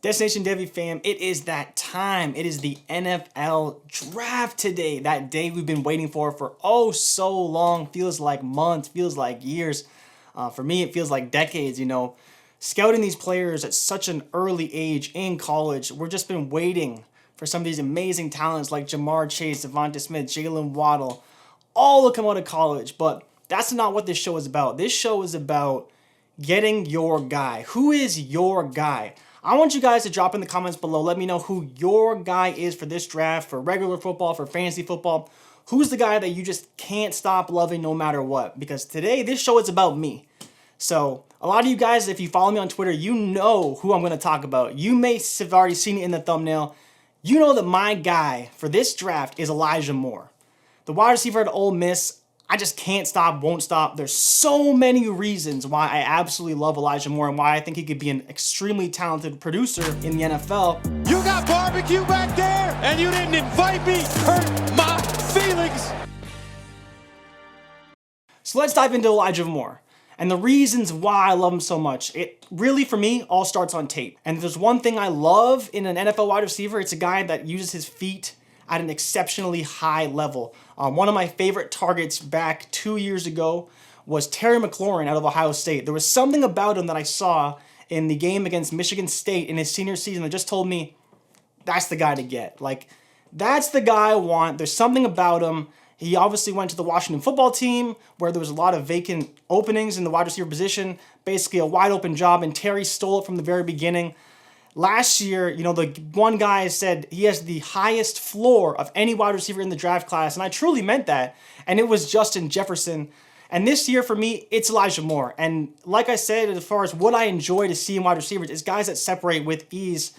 Destination Devy fam, it is that time. It is the NFL draft today. That day we've been waiting for oh so long. Feels like months, feels like years. For me, it feels like decades, Scouting these players at such an early age in college, we've just been waiting for some of these amazing talents like Jamar Chase, Devonta Smith, Jalen Waddle, all to come out of college. But that's not what this show is about. This show is about getting your guy. Who is your guy? I want you guys to drop in the comments below. Let me know who your guy is for this draft, for regular football, for fantasy football. Who's the guy that you just can't stop loving no matter what? Because today, this show is about me. So a lot of you guys, if you follow me on Twitter, you know who I'm going to talk about. You may have already seen it in the thumbnail. You know that my guy for this draft is Elijah Moore. The wide receiver at Ole Miss. I just can't stop, won't stop. There's so many reasons why I absolutely love Elijah Moore and why I think he could be an extremely talented producer in the NFL. You got barbecue back there, and you didn't invite me. Hurt my feelings. So let's dive into Elijah Moore and the reasons why I love him so much. It really, for me, all starts on tape. And if there's one thing I love in an NFL wide receiver, it's a guy that uses his feet at an exceptionally high level. One of my favorite targets back 2 years ago was Terry Mclaurin out of Ohio State. There was something about him that I saw in the game against Michigan State in his senior season that just told me that's the guy to get. Like, that's the guy I want. There's something about him. He obviously went to the Washington football team where there was a lot of vacant openings in the wide receiver position, basically a wide open job, and Terry stole it from the very beginning. Last year, the one guy said he has the highest floor of any wide receiver in the draft class, and I truly meant that, and it was Justin Jefferson. And this year, for me, it's Elijah Moore. And like I said, as far as what I enjoy to see in wide receivers is guys that separate with ease.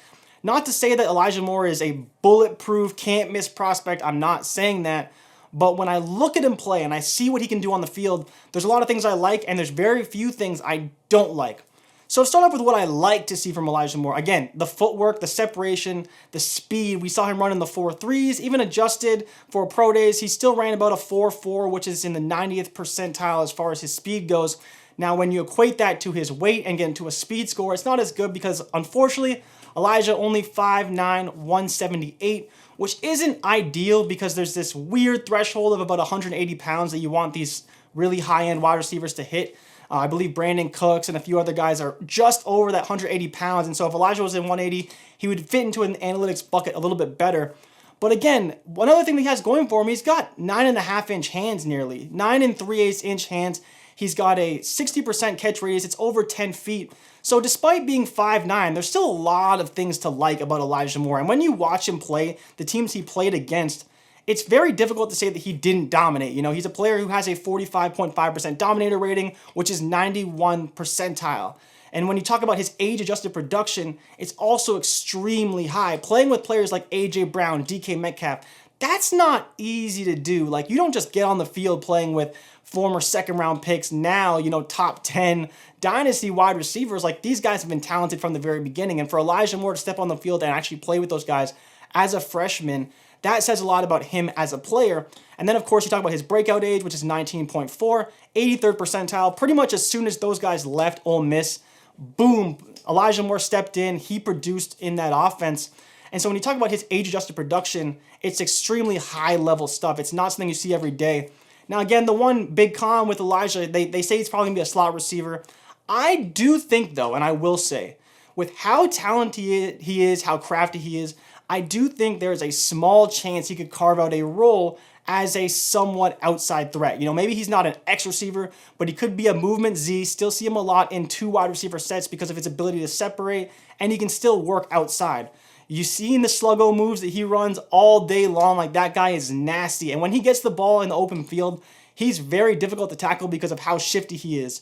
Not to say that Elijah Moore is a bulletproof, can't-miss prospect. I'm not saying that. But when I look at him play and I see what he can do on the field, there's a lot of things I like, and there's very few things I don't like. So start off with what I like to see from Elijah Moore. Again, the footwork, the separation, the speed. We saw him run in the 4.3s, even adjusted for pro days. He still ran about a 4.4, which is in the 90th percentile as far as his speed goes. Now, when you equate that to his weight and get into a speed score, it's not as good because, unfortunately, Elijah only 5'9", 178, which isn't ideal because there's this weird threshold of about 180 pounds that you want these really high-end wide receivers to hit. I believe Brandon Cooks and a few other guys are just over that 180 pounds. And so if Elijah was in 180, he would fit into an analytics bucket a little bit better. But again, one other thing that he has going for him, he's got 9.5-inch hands nearly. 9 3/8-inch hands. He's got a 60% catch radius. It's over 10 feet. So despite being 5'9", there's still a lot of things to like about Elijah Moore. And when you watch him play, the teams he played against, it's very difficult to say that he didn't dominate. He's a player who has a 45.5% dominator rating, which is 91 percentile. And when you talk about his age-adjusted production, it's also extremely high. Playing with players like A.J. Brown, DK Metcalf, that's not easy to do. Like, you don't just get on the field playing with former second-round picks, now, top 10 dynasty wide receivers. Like, these guys have been talented from the very beginning. And for Elijah Moore to step on the field and actually play with those guys as a freshman, that says a lot about him as a player. And then, of course, you talk about his breakout age, which is 19.4, 83rd percentile. Pretty much as soon as those guys left Ole Miss, boom, Elijah Moore stepped in. He produced in that offense. And so when you talk about his age-adjusted production, it's extremely high-level stuff. It's not something you see every day. Now, again, the one big con with Elijah, they say he's probably going to be a slot receiver. I do think, though, and I will say, with how talented he is, how crafty he is, I do think there's a small chance he could carve out a role as a somewhat outside threat. Maybe he's not an X receiver, but he could be a movement Z. Still see him a lot in two wide receiver sets because of his ability to separate, and he can still work outside. You see in the sluggo moves that he runs all day long, like that guy is nasty. And when he gets the ball in the open field, he's very difficult to tackle because of how shifty he is.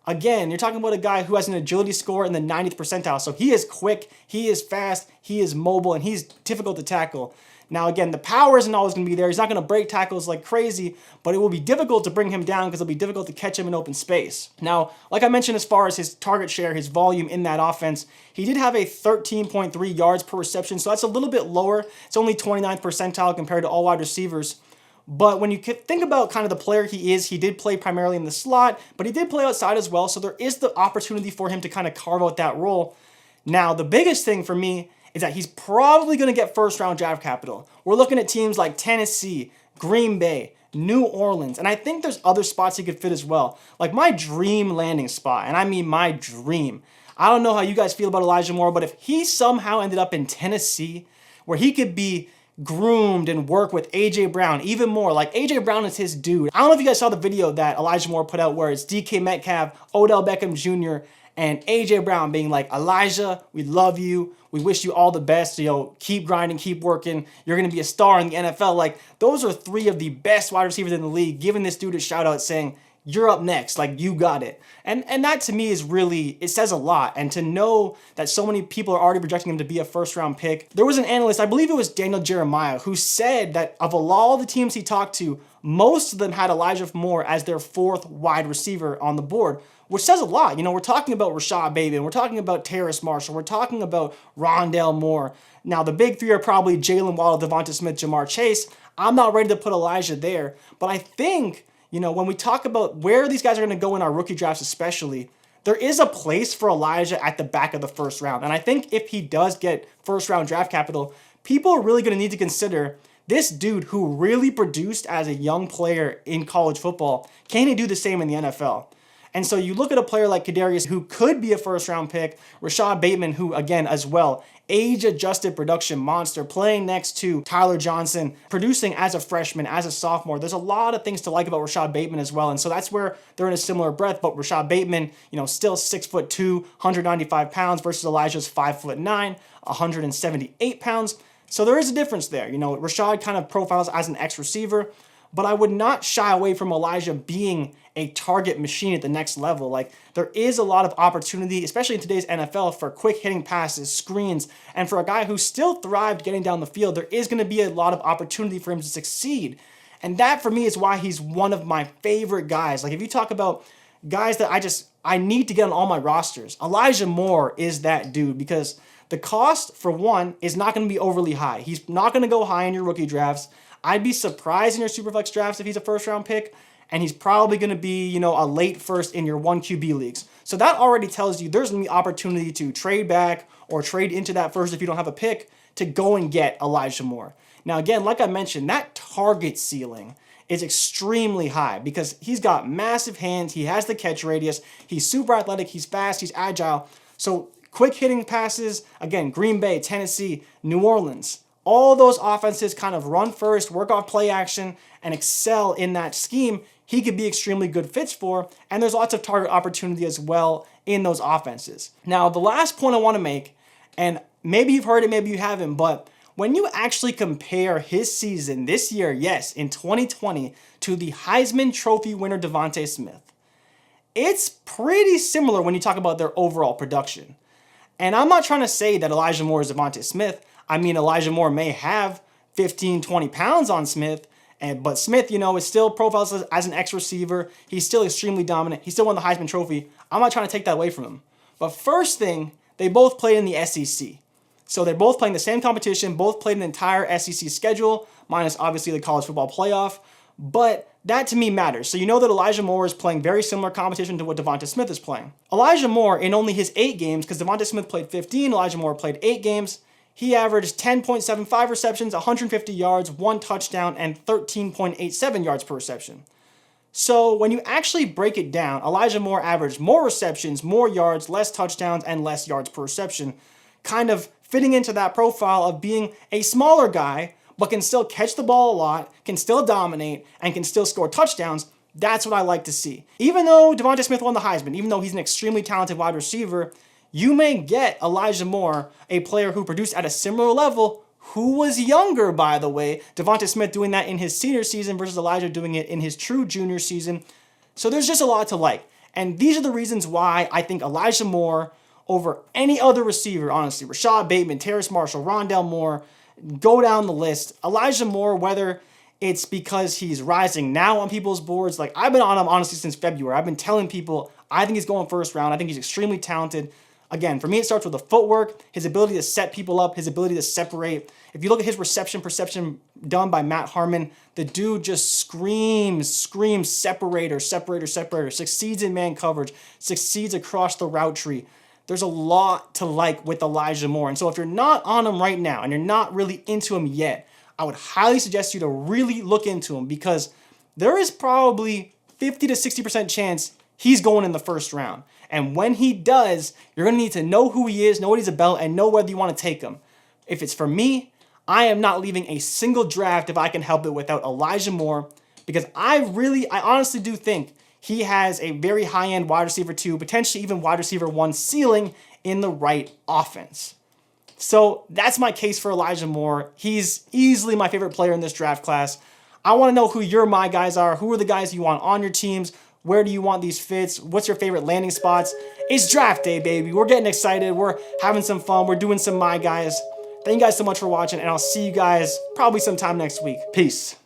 Again, you're talking about a guy who has an agility score in the 90th percentile. So he is quick, he is fast, he is mobile, and he's difficult to tackle. Now, again, the power isn't always going to be there. He's not going to break tackles like crazy, but it will be difficult to bring him down because it'll be difficult to catch him in open space. Now, like I mentioned, as far as his target share, his volume in that offense, he did have a 13.3 yards per reception, so that's a little bit lower. It's only 29th percentile compared to all wide receivers. But when you think about kind of the player he is, he did play primarily in the slot, but he did play outside as well, so there is the opportunity for him to kind of carve out that role. Now, the biggest thing for me is that he's probably going to get first-round draft capital. We're looking at teams like Tennessee, Green Bay, New Orleans, and I think there's other spots he could fit as well. Like my dream landing spot, and I mean my dream. I don't know how you guys feel about Elijah Moore, but if he somehow ended up in Tennessee, where he could be groomed and work with A.J. Brown even more. Like A.J. Brown is his dude. I don't know if you guys saw the video that Elijah Moore put out where it's DK Metcalf, Odell Beckham Jr., and A.J. Brown being like, Elijah, we love you. We wish you all the best. Keep grinding, keep working. You're going to be a star in the NFL. Like, those are three of the best wide receivers in the league, giving this dude a shout out saying, you're up next, like you got it. And that to me is really, it says a lot. And to know that so many people are already projecting him to be a first round pick. There was an analyst, I believe it was Daniel Jeremiah, who said that of all the teams he talked to, most of them had Elijah Moore as their fourth wide receiver on the board, which says a lot. We're talking about Rashawn Bateman, we're talking about Terrace Marshall, we're talking about Rondale Moore. Now the big three are probably Jalen Waddle, Devonta Smith, Jamar Chase. I'm not ready to put Elijah there, but I think when we talk about where these guys are going to go in our rookie drafts especially, there is a place for Elijah at the back of the first round. And I think if he does get first round draft capital, people are really going to need to consider this dude who really produced as a young player in college football. Can he do the same in the NFL? And so you look at a player like Kadarius, who could be a first-round pick, Rashawn Bateman, who, again, as well, age-adjusted production monster, playing next to Tyler Johnson, producing as a freshman, as a sophomore. There's a lot of things to like about Rashawn Bateman as well, and so that's where they're in a similar breadth, but Rashawn Bateman, still 6'2", 195 pounds versus Elijah's 5'9", 178 pounds. So there is a difference there. Rashad kind of profiles as an ex-receiver, but I would not shy away from Elijah being a target machine at the next level. Like, there is a lot of opportunity, especially in today's NFL, for quick hitting passes, screens, and for a guy who still thrived getting down the field, there is going to be a lot of opportunity for him to succeed. And that, for me, is why he's one of my favorite guys. Like, if you talk about guys that I need to get on all my rosters, Elijah Moore is that dude, because the cost, for one, is not going to be overly high. He's not going to go high in your rookie drafts. I'd be surprised in your Superflex drafts if he's a first-round pick, and he's probably going to be, a late first in your 1 QB leagues. So that already tells you there's going to be opportunity to trade back or trade into that first if you don't have a pick to go and get Elijah Moore. Now, again, like I mentioned, that target ceiling is extremely high because he's got massive hands, he has the catch radius, he's super athletic, he's fast, he's agile. So quick hitting passes, again, Green Bay, Tennessee, New Orleans, all those offenses kind of run first, work off play action, and excel in that scheme. He could be extremely good fits for, and there's lots of target opportunity as well in those offenses. Now, the last point I want to make, and maybe you've heard it, maybe you haven't, but when you actually compare his season this year, yes, in 2020, to the Heisman Trophy winner Devonta Smith, it's pretty similar when you talk about their overall production. And I'm not trying to say that Elijah Moore is Devonta Smith. I mean, Elijah Moore may have 15, 20 pounds on Smith, but Smith, is still profiles as an ex-receiver. He's still extremely dominant. He still won the Heisman Trophy. I'm not trying to take that away from him. But first thing, they both played in the SEC. So they're both playing the same competition, both played an entire SEC schedule, minus obviously the college football playoff. But that to me matters. So you know that Elijah Moore is playing very similar competition to what Devonta Smith is playing. Elijah Moore, in only his 8 games, because Devonta Smith played 15, Elijah Moore played 8 games, he averaged 10.75 receptions, 150 yards, 1 touchdown, and 13.87 yards per reception. So when you actually break it down, Elijah Moore averaged more receptions, more yards, less touchdowns, and less yards per reception, kind of fitting into that profile of being a smaller guy, but can still catch the ball a lot, can still dominate, and can still score touchdowns. That's what I like to see. Even though Devonta Smith won the Heisman, even though he's an extremely talented wide receiver, you may get Elijah Moore, a player who produced at a similar level, who was younger, by the way. Devonta Smith doing that in his senior season versus Elijah doing it in his true junior season. So there's just a lot to like. And these are the reasons why I think Elijah Moore over any other receiver, honestly. Rashawn Bateman, Terrace Marshall, Rondale Moore, go down the list. Elijah Moore, whether it's because he's rising now on people's boards, like I've been on him honestly since February. I've been telling people I think he's going first round. I think he's extremely talented. Again, for me, it starts with the footwork, his ability to set people up, his ability to separate. If you look at his reception perception done by Matt Harmon, the dude just screams, separator, succeeds in man coverage, succeeds across the route tree. there's a lot to like with Elijah Moore. And so if you're not on him right now and you're not really into him yet, I would highly suggest you to really look into him, because there is probably 50 to 60% chance he's going in the first round. And when he does, you're going to need to know who he is, know what he's about, and know whether you want to take him. If it's for me, I am not leaving a single draft, if I can help it, without Elijah Moore, because I honestly do think he has a very high-end wide receiver 2, potentially even wide receiver 1 ceiling in the right offense. So that's my case for Elijah Moore. He's easily my favorite player in this draft class. I want to know who your my guys are. Who are the guys you want on your teams? Where do you want these fits? What's your favorite landing spots? It's draft day, baby. We're getting excited. We're having some fun. We're doing some my guys. Thank you guys so much for watching, and I'll see you guys probably sometime next week. Peace.